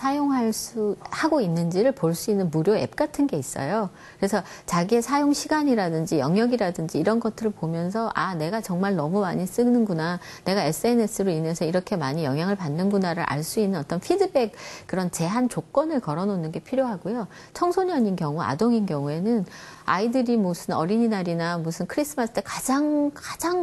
하고 있는지를 볼 수 있는 무료 앱 같은 게 있어요. 그래서 자기의 사용 시간이라든지 영역이라든지 이런 것들을 보면서 아, 내가 정말 너무 많이 쓰는구나. 내가 SNS로 인해서 이렇게 많이 영향을 받는구나를 알 수 있는 어떤 피드백 그런 제한 조건을 걸어놓는 게 필요하고요. 청소년인 경우, 아동인 경우에는 아이들이 무슨 어린이날이나 무슨 크리스마스 때 가장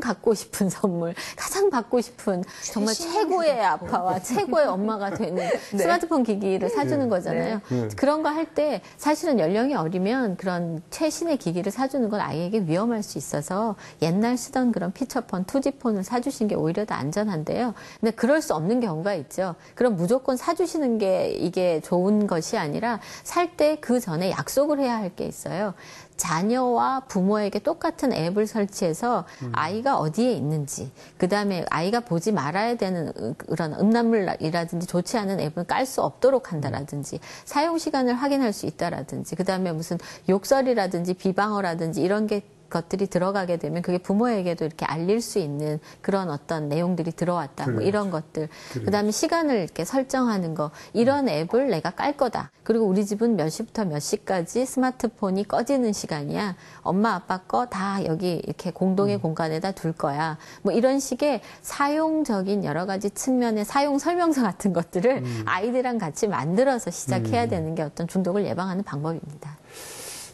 갖고 싶은 선물, 가장 받고 싶은 정말 최고의 아빠와 최고의 엄마가 되는 스마트폰 기기를 사주는 거잖아요. 그런 거 할 때 사실은 연령이 어리면 그런 최신의 기기를 사주는 건 아이에게 위험할 수 있어서 옛날 쓰던 그런 피처폰, 2G폰을 사주신 게 오히려 더 안전한데요. 근데 그럴 수 없는 경우가 있죠. 그럼 무조건 사주시는 게 이게 좋은 것이 아니라 살 때 그 전에 약속을 해야 할 게 있어요. 자녀와 부모에게 똑같은 앱을 설치해서 아이가 어디에 있는지, 그 다음에 아이가 보지 말아야 되는 그런 음란물이라든지 좋지 않은 앱은 깔 수 없도록 한다라든지, 사용 시간을 확인할 수 있다라든지, 그 다음에 무슨 욕설이라든지 비방어라든지 이런 것들이 들어가게 되면 그게 부모에게도 이렇게 알릴 수 있는 그런 어떤 내용들이 들어왔다. 뭐 이런 것들. 그다음에 시간을 이렇게 설정하는 거. 이런 앱을 내가 깔 거다. 그리고 우리 집은 몇 시부터 몇 시까지 스마트폰이 꺼지는 시간이야. 엄마 아빠 거 다 여기 이렇게 공동의 공간에다 둘 거야. 뭐 이런 식의 사용적인 여러 가지 측면의 사용 설명서 같은 것들을 아이들이랑 같이 만들어서 시작해야 되는 게 어떤 중독을 예방하는 방법입니다.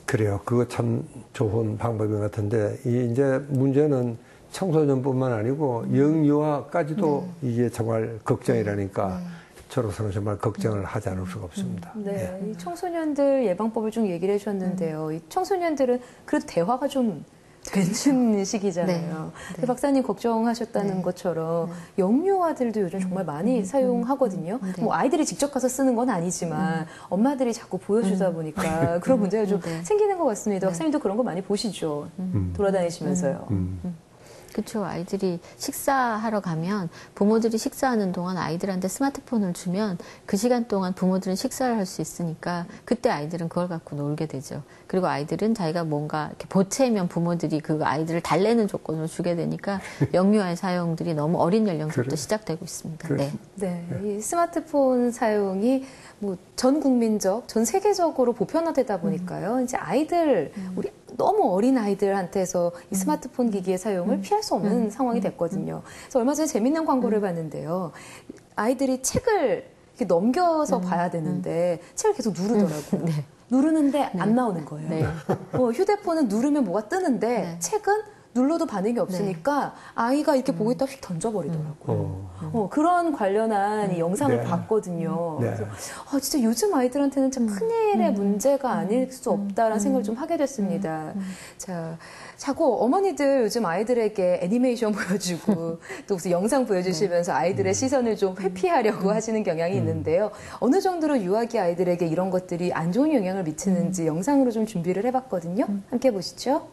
그래요. 그거 참 좋은 방법인 것 같은데, 이제 문제는 청소년뿐만 아니고 영유아까지도 이게 정말 걱정이라니까 저로서는 정말 걱정을 하지 않을 수가 없습니다. 네, 이 청소년들 예방법을 좀 얘기를 해주셨는데요. 이 청소년들은 그래도 대화가 좀 되는 시기잖아요. 네. 박사님 걱정하셨다는 것처럼 영유아들도 요즘 정말 많이 사용하거든요. 뭐 아이들이 직접 가서 쓰는 건 아니지만 엄마들이 자꾸 보여주다 보니까 그런 문제가 좀 생기는 것 같습니다. 박사님도 그런 거 많이 보시죠? 돌아다니시면서요. 그렇죠. 아이들이 식사하러 가면 부모들이 식사하는 동안 아이들한테 스마트폰을 주면 그 시간 동안 부모들은 식사를 할 수 있으니까 그때 아이들은 그걸 갖고 놀게 되죠. 그리고 아이들은 자기가 뭔가 이렇게 보채면 부모들이 그 아이들을 달래는 조건으로 주게 되니까 영유아의 사용들이 너무 어린 연령부터 시작되고 있습니다. 네, 이 스마트폰 사용이 뭐 전 국민적, 전 세계적으로 보편화되다 보니까요. 이제 아이들, 우리 너무 어린 아이들한테서 이 스마트폰 기기의 사용을 피할 수 없는 상황이 됐거든요. 그래서 얼마 전에 재밌는 광고를 봤는데요. 아이들이 책을 이렇게 넘겨서 봐야 되는데 책을 계속 누르더라고요. 누르는데 안 나오는 거예요. 휴대폰은 누르면 뭐가 뜨는데 책은 눌러도 반응이 없으니까 아이가 이렇게 보고 있다가 휙 던져버리더라고요. 그런 관련한 이 영상을 봤거든요. 그래서 진짜 요즘 아이들한테는 참 큰일의 문제가 아닐 수 없다라는 생각을 좀 하게 됐습니다. 자, 자꾸 어머니들 요즘 아이들에게 애니메이션 보여주고 또 무슨 영상 보여주시면서 아이들의 시선을 좀 회피하려고 하시는 경향이 있는데요. 어느 정도로 유아기 아이들에게 이런 것들이 안 좋은 영향을 미치는지 영상으로 좀 준비를 해봤거든요. 함께 보시죠.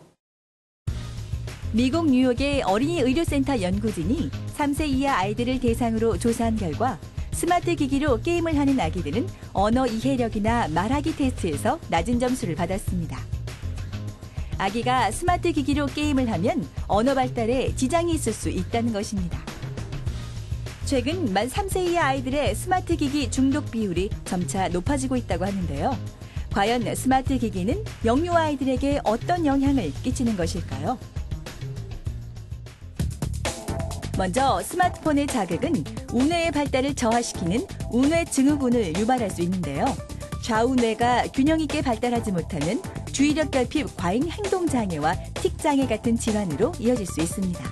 미국 뉴욕의 어린이 의료센터 연구진이 3세 이하 아이들을 대상으로 조사한 결과 스마트 기기로 게임을 하는 아기들은 언어 이해력이나 말하기 테스트에서 낮은 점수를 받았습니다. 아기가 스마트 기기로 게임을 하면 언어 발달에 지장이 있을 수 있다는 것입니다. 최근 만 3세 이하 아이들의 스마트 기기 중독 비율이 점차 높아지고 있다고 하는데요. 과연 스마트 기기는 영유아 아이들에게 어떤 영향을 끼치는 것일까요? 먼저 스마트폰의 자극은 우뇌의 발달을 저하시키는 우뇌 증후군을 유발할 수 있는데요. 좌우뇌가 균형 있게 발달하지 못하는 주의력 결핍 과잉 행동 장애와 틱 장애 같은 질환으로 이어질 수 있습니다.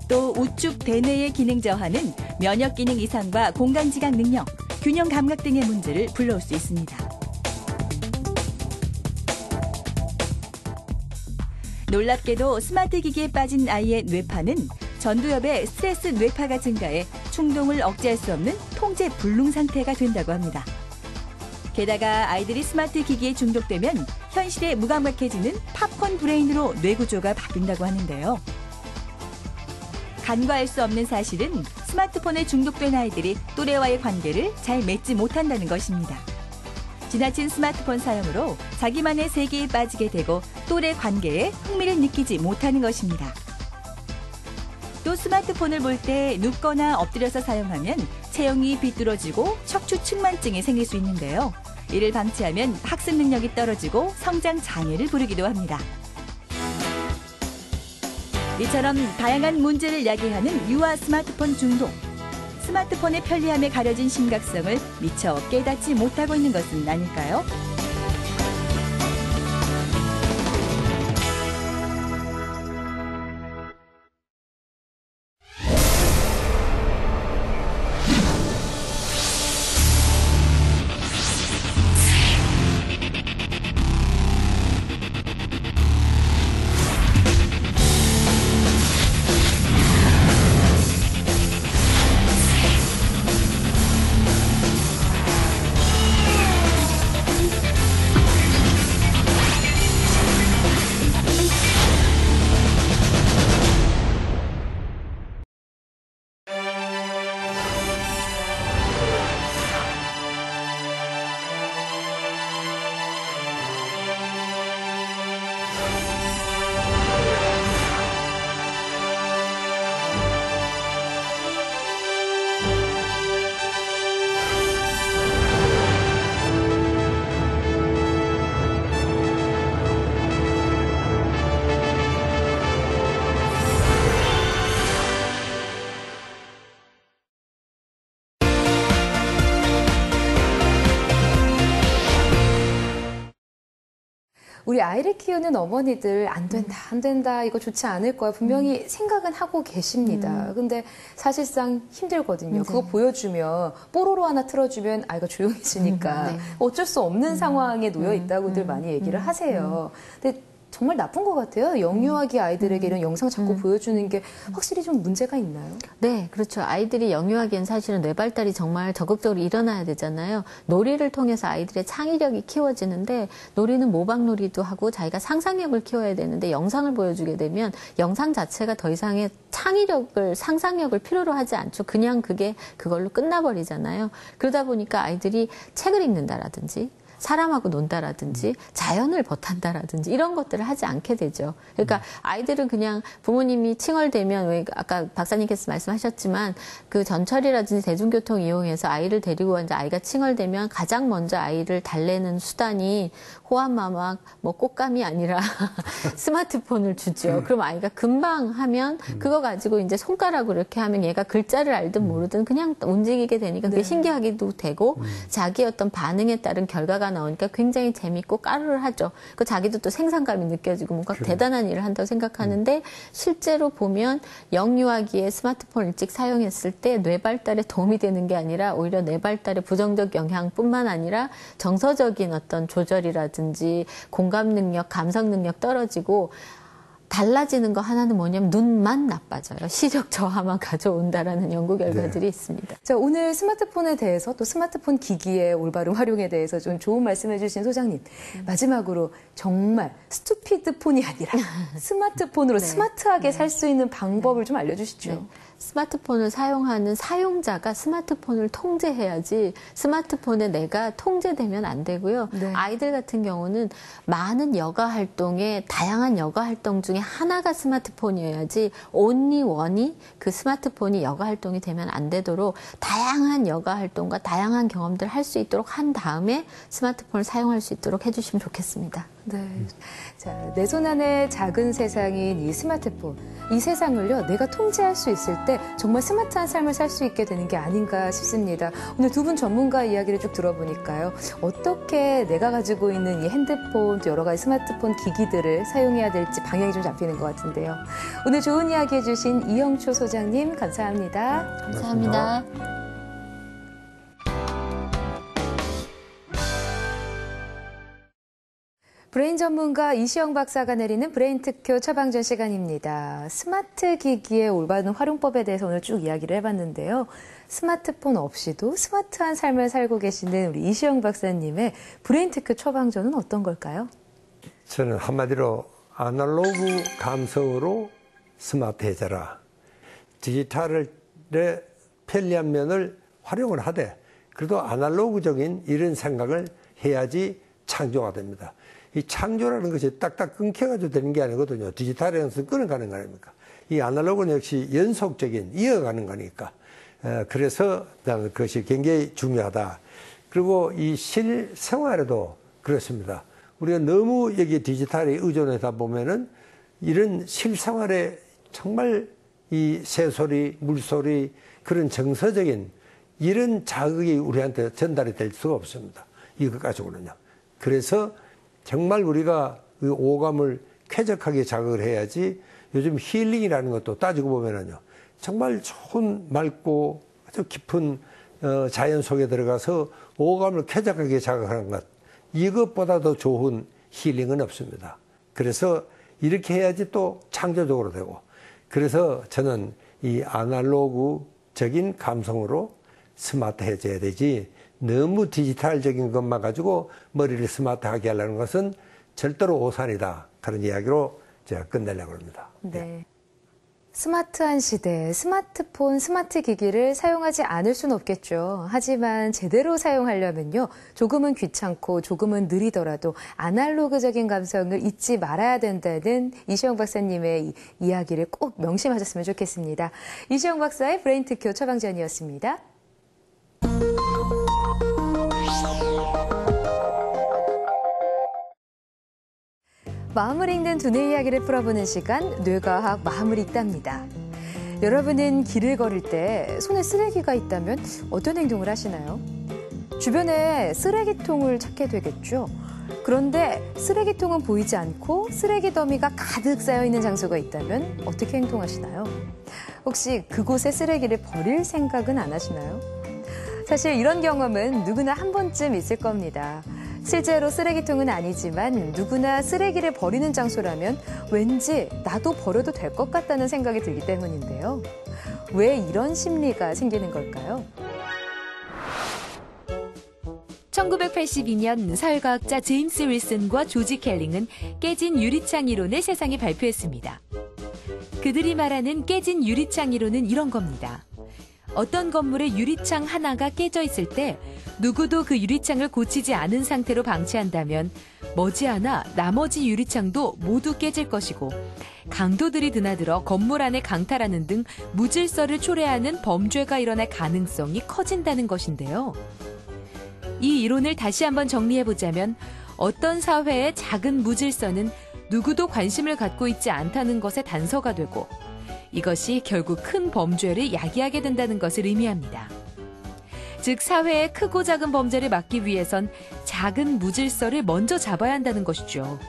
또 우측 대뇌의 기능 저하는 면역 기능 이상과 공간 지각 능력, 균형 감각 등의 문제를 불러올 수 있습니다. 놀랍게도 스마트 기기에 빠진 아이의 뇌파는 전두엽의 스트레스 뇌파가 증가해 충동을 억제할 수 없는 통제 불능 상태가 된다고 합니다. 게다가 아이들이 스마트 기기에 중독되면 현실에 무감각해지는 팝콘 브레인으로 뇌구조가 바뀐다고 하는데요. 간과할 수 없는 사실은 스마트폰에 중독된 아이들이 또래와의 관계를 잘 맺지 못한다는 것입니다. 지나친 스마트폰 사용으로 자기만의 세계에 빠지게 되고 또래 관계에 흥미를 느끼지 못하는 것입니다. 또 스마트폰을 볼 때 눕거나 엎드려서 사용하면 체형이 비뚤어지고 척추 측만증이 생길 수 있는데요. 이를 방치하면 학습 능력이 떨어지고 성장 장애를 부르기도 합니다. 이처럼 다양한 문제를 야기하는 유아 스마트폰 중독. 스마트폰의 편리함에 가려진 심각성을 미처 깨닫지 못하고 있는 것은 아닐까요? 우리 아이를 키우는 어머니들 안 된다, 이거 좋지 않을 거야. 분명히 생각은 하고 계십니다. 근데 사실상 힘들거든요. 그거 보여주면 뽀로로 하나 틀어주면 아이가 조용해지니까 어쩔 수 없는 상황에 놓여 있다고들 많이 얘기를 하세요. 근데 정말 나쁜 것 같아요. 영유아기 아이들에게 이런 영상 자꾸 보여주는 게 확실히 좀 문제가 있나요? 네, 그렇죠. 아이들이 영유아기엔 사실은 뇌발달이 정말 적극적으로 일어나야 되잖아요. 놀이를 통해서 아이들의 창의력이 키워지는데 놀이는 모방놀이도 하고 자기가 상상력을 키워야 되는데 영상을 보여주게 되면 영상 자체가 더 이상의 창의력을, 상상력을 필요로 하지 않죠. 그냥 그걸로 끝나버리잖아요. 그러다 보니까 아이들이 책을 읽는다라든지 사람하고 논다라든지 자연을 벗한다라든지 이런 것들을 하지 않게 되죠. 그러니까 아이들은 그냥 부모님이 칭얼대면 왜 아까 박사님께서 말씀하셨지만 그 전철이라든지 대중교통 이용해서 아이를 데리고 이제 아이가 칭얼대면 가장 먼저 아이를 달래는 수단이 호환마막 뭐 꽃감이 아니라 스마트폰을 주죠. 그럼 아이가 금방 하면 그거 가지고 이제 손가락으로 이렇게 하면 얘가 글자를 알든 모르든 그냥 움직이게 되니까 그게 신기하기도 되고 자기의 어떤 반응에 따른 결과가 나오니까 굉장히 재밌고 까르르 하죠. 그 자기도 또 생산감이 느껴지고 뭔가 대단한 일을 한다고 생각하는데 실제로 보면 영유아기에 스마트폰을 일찍 사용했을 때 뇌발달에 도움이 되는 게 아니라 오히려 뇌발달의 부정적 영향뿐만 아니라 정서적인 어떤 조절이라든지 공감 능력, 감성 능력 떨어지고 달라지는 거 하나는 뭐냐면 눈만 나빠져요. 시력 저하만 가져온다라는 연구 결과들이 있습니다. 자, 오늘 스마트폰에 대해서 또 스마트폰 기기의 올바른 활용에 대해서 좀 좋은 말씀해 주신 소장님. 마지막으로 정말 스투피드폰이 아니라 스마트폰으로 스마트하게 살 수 있는 방법을 좀 알려주시죠. 스마트폰을 사용하는 사용자가 스마트폰을 통제해야지 스마트폰에 내가 통제되면 안 되고요. 아이들 같은 경우는 많은 여가 활동에 다양한 여가 활동 중에 하나가 스마트폰이어야지 only one이 그 스마트폰이 여가 활동이 되면 안 되도록 다양한 여가 활동과 다양한 경험들을 할 수 있도록 한 다음에 스마트폰을 사용할 수 있도록 해주시면 좋겠습니다. 네. 자, 내 손 안에 작은 세상인 이 스마트폰. 이 세상을요, 내가 통제할 수 있을 때 정말 스마트한 삶을 살 수 있게 되는 게 아닌가 싶습니다. 오늘 두 분 전문가 이야기를 쭉 들어보니까요. 어떻게 내가 가지고 있는 이 핸드폰, 또 여러 가지 스마트폰 기기들을 사용해야 될지 방향이 좀 잡히는 것 같은데요. 오늘 좋은 이야기 해주신 이영초 소장님, 감사합니다. 감사합니다. 브레인 전문가 이시영 박사가 내리는 브레인 특효 처방전 시간입니다. 스마트 기기의 올바른 활용법에 대해서 오늘 쭉 이야기를 해봤는데요. 스마트폰 없이도 스마트한 삶을 살고 계시는 우리 이시영 박사님의 브레인 특효 처방전은 어떤 걸까요? 저는 한마디로 아날로그 감성으로 스마트해져라. 디지털의 편리한 면을 활용을 하되 그래도 아날로그적인 이런 생각을 해야지 창조가 됩니다. 이 창조라는 것이 딱딱 끊겨가지고 되는 게 아니거든요. 디지털에서 끊어가는 거 아닙니까? 이 아날로그는 역시 연속적인 이어가는 거니까. 그래서 나는 그것이 굉장히 중요하다. 그리고 이 실생활에도 그렇습니다. 우리가 너무 여기 디지털에 의존하다 보면은 이런 실생활에 정말 이 새소리, 물소리, 그런 정서적인 이런 자극이 우리한테 전달이 될 수가 없습니다. 이것 가지고는요. 그래서 정말 우리가 그 오감을 쾌적하게 자극을 해야지 요즘 힐링이라는 것도 따지고 보면은요. 정말 좋은 맑고 아주 깊은 자연 속에 들어가서 오감을 쾌적하게 자극하는 것. 이것보다 더 좋은 힐링은 없습니다. 그래서 이렇게 해야지 또 창조적으로 되고. 그래서 저는 이 아날로그적인 감성으로 스마트해져야 되지 너무 디지털적인 것만 가지고 머리를 스마트하게 하려는 것은 절대로 오산이다. 그런 이야기로 제가 끝내려고 합니다. 네. 스마트한 시대, 스마트폰, 스마트 기기를 사용하지 않을 수는 없겠죠. 하지만 제대로 사용하려면요. 조금은 귀찮고 조금은 느리더라도 아날로그적인 감성을 잊지 말아야 된다는 이시영 박사님의 이야기를 꼭 명심하셨으면 좋겠습니다. 이시영 박사의 브레인 특효 처방전이었습니다. 마음을 읽는 두뇌 이야기를 풀어보는 시간, 뇌과학 마음을 읽답니다. 여러분은 길을 걸을 때 손에 쓰레기가 있다면 어떤 행동을 하시나요? 주변에 쓰레기통을 찾게 되겠죠. 그런데 쓰레기통은 보이지 않고 쓰레기 더미가 가득 쌓여있는 장소가 있다면 어떻게 행동하시나요? 혹시 그곳에 쓰레기를 버릴 생각은 안 하시나요? 사실 이런 경험은 누구나 한 번쯤 있을 겁니다. 실제로 쓰레기통은 아니지만 누구나 쓰레기를 버리는 장소라면 왠지 나도 버려도 될 것 같다는 생각이 들기 때문인데요. 왜 이런 심리가 생기는 걸까요? 1982년 사회과학자 제임스 윌슨과 조지 켈링은 깨진 유리창 이론을 세상에 발표했습니다. 그들이 말하는 깨진 유리창 이론은 이런 겁니다. 어떤 건물의 유리창 하나가 깨져 있을 때 누구도 그 유리창을 고치지 않은 상태로 방치한다면 머지않아 나머지 유리창도 모두 깨질 것이고 강도들이 드나들어 건물 안에 강탈하는 등 무질서를 초래하는 범죄가 일어날 가능성이 커진다는 것인데요. 이 이론을 다시 한번 정리해보자면 어떤 사회의 작은 무질서는 누구도 관심을 갖고 있지 않다는 것의 단서가 되고 이것이 결국 큰 범죄를 야기하게 된다는 것을 의미합니다. 즉 사회의 크고 작은 범죄를 막기 위해선 작은 무질서를 먼저 잡아야 한다는 것이죠.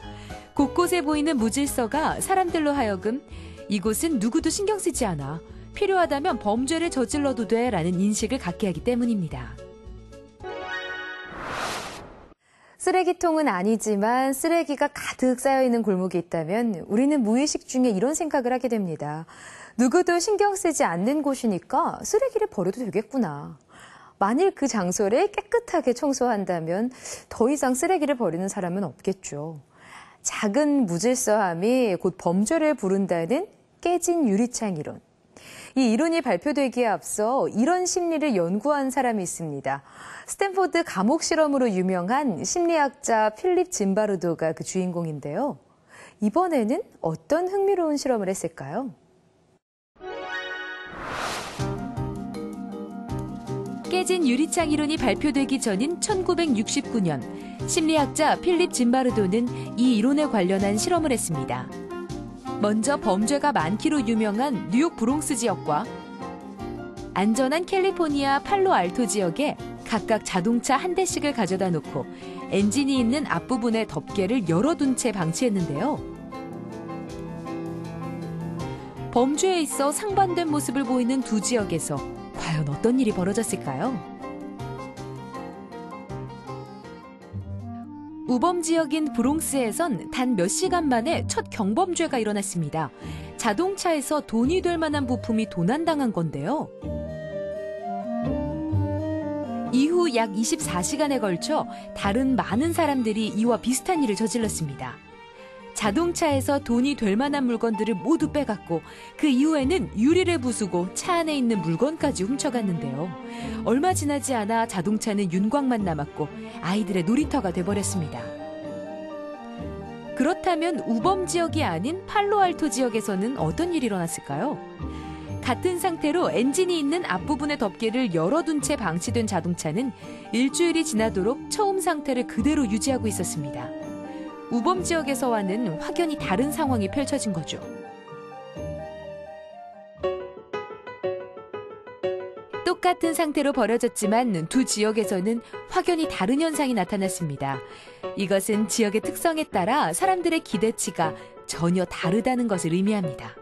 곳곳에 보이는 무질서가 사람들로 하여금 이곳은 누구도 신경 쓰지 않아. 필요하다면 범죄를 저질러도 돼 라는 인식을 갖게 하기 때문입니다. 쓰레기통은 아니지만 쓰레기가 가득 쌓여있는 골목이 있다면 우리는 무의식 중에 이런 생각을 하게 됩니다. 누구도 신경 쓰지 않는 곳이니까 쓰레기를 버려도 되겠구나. 만일 그 장소를 깨끗하게 청소한다면 더 이상 쓰레기를 버리는 사람은 없겠죠. 작은 무질서함이 곧 범죄를 부른다는 깨진 유리창 이론. 이 이론이 발표되기에 앞서 이런 심리를 연구한 사람이 있습니다. 스탠포드 감옥 실험으로 유명한 심리학자 필립 짐바르도가 그 주인공인데요. 이번에는 어떤 흥미로운 실험을 했을까요? 깨진 유리창 이론이 발표되기 전인 1969년 심리학자 필립 짐바르도는 이 이론에 관련한 실험을 했습니다. 먼저 범죄가 많기로 유명한 뉴욕 브롱스 지역과 안전한 캘리포니아 팔로알토 지역에 각각 자동차 한 대씩을 가져다 놓고 엔진이 있는 앞부분에 덮개를 열어둔 채 방치했는데요. 범죄에 있어 상반된 모습을 보이는 두 지역에서 과연 어떤 일이 벌어졌을까요? 우범 지역인 브롱스에선 단 몇 시간 만에 첫 경범죄가 일어났습니다. 자동차에서 돈이 될 만한 부품이 도난당한 건데요. 이후 약 24시간에 걸쳐 다른 많은 사람들이 이와 비슷한 일을 저질렀습니다. 자동차에서 돈이 될 만한 물건들을 모두 빼갔고 그 이후에는 유리를 부수고 차 안에 있는 물건까지 훔쳐갔는데요. 얼마 지나지 않아 자동차는 윤곽만 남았고 아이들의 놀이터가 돼버렸습니다. 그렇다면 우범 지역이 아닌 팔로알토 지역에서는 어떤 일이 일어났을까요? 같은 상태로 엔진이 있는 앞부분의 덮개를 열어둔 채 방치된 자동차는 일주일이 지나도록 처음 상태를 그대로 유지하고 있었습니다. 우범 지역에서와는 확연히 다른 상황이 펼쳐진 거죠. 똑같은 상태로 버려졌지만 두 지역에서는 확연히 다른 현상이 나타났습니다. 이것은 지역의 특성에 따라 사람들의 기대치가 전혀 다르다는 것을 의미합니다.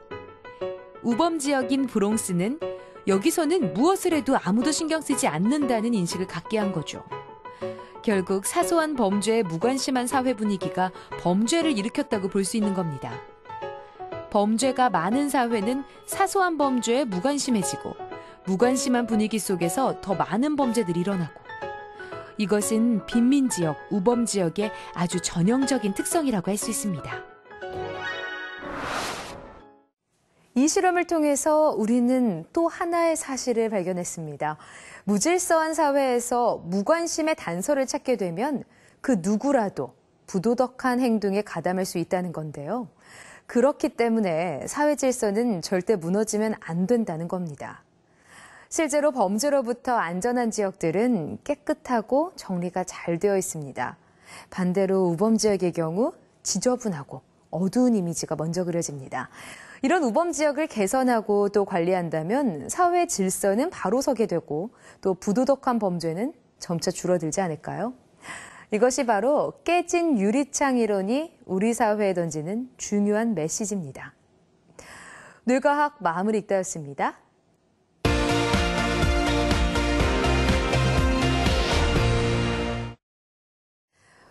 우범 지역인 브롱스는 여기서는 무엇을 해도 아무도 신경 쓰지 않는다는 인식을 갖게 한 거죠. 결국 사소한 범죄에 무관심한 사회 분위기가 범죄를 일으켰다고 볼 수 있는 겁니다. 범죄가 많은 사회는 사소한 범죄에 무관심해지고 무관심한 분위기 속에서 더 많은 범죄들이 일어나고 이것은 빈민 지역, 우범 지역의 아주 전형적인 특성이라고 할 수 있습니다. 이 실험을 통해서 우리는 또 하나의 사실을 발견했습니다. 무질서한 사회에서 무관심의 단서를 찾게 되면 그 누구라도 부도덕한 행동에 가담할 수 있다는 건데요. 그렇기 때문에 사회 질서는 절대 무너지면 안 된다는 겁니다. 실제로 범죄로부터 안전한 지역들은 깨끗하고 정리가 잘 되어 있습니다. 반대로 우범 지역의 경우 지저분하고 어두운 이미지가 먼저 그려집니다. 이런 우범 지역을 개선하고 또 관리한다면 사회 질서는 바로 서게 되고 또 부도덕한 범죄는 점차 줄어들지 않을까요? 이것이 바로 깨진 유리창 이론이 우리 사회에 던지는 중요한 메시지입니다. 뇌과학 마음을 읽다였습니다.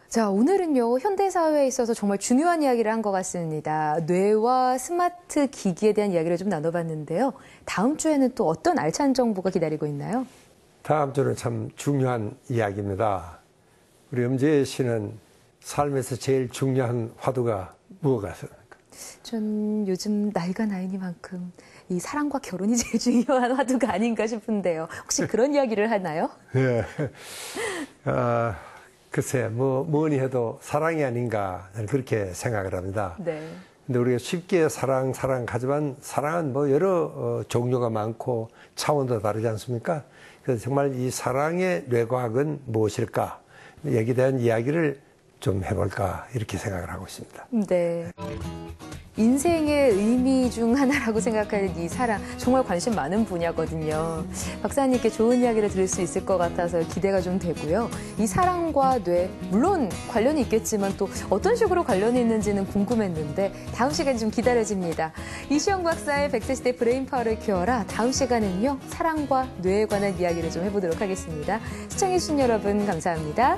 자, 오늘은요, 현대사회에 있어서 정말 중요한 이야기를 한 것 같습니다. 뇌와 스마트 기기에 대한 이야기를 좀 나눠봤는데요. 다음 주에는 또 어떤 알찬 정보가 기다리고 있나요? 다음 주는 참 중요한 이야기입니다. 우리 엄지혜 씨는 삶에서 제일 중요한 화두가 무엇 같습니까? 전 요즘 나이가 나이니만큼 이 사랑과 결혼이 제일 중요한 화두가 아닌가 싶은데요. 혹시 그런 이야기를 하나요? 네. 글쎄, 뭐니 해도 사랑이 아닌가, 저는 그렇게 생각을 합니다. 네. 근데 우리가 쉽게 사랑 하지만 사랑은 여러 종류가 많고 차원도 다르지 않습니까? 그래서 정말 이 사랑의 뇌과학은 무엇일까? 여기에 대한 이야기를 좀 해볼까, 이렇게 생각을 하고 있습니다. 네. 인생의 의미 중 하나라고 생각하는 이 사랑, 정말 관심 많은 분야거든요. 박사님께 좋은 이야기를 들을 수 있을 것 같아서 기대가 좀 되고요. 이 사랑과 뇌, 물론 관련이 있겠지만 또 어떤 식으로 관련이 있는지는 궁금했는데 다음 시간 좀 기다려집니다. 이시영 박사의 100세 시대 브레인파워를 키워라. 다음 시간은요, 사랑과 뇌에 관한 이야기를 좀 해보도록 하겠습니다. 시청해주신 여러분 감사합니다.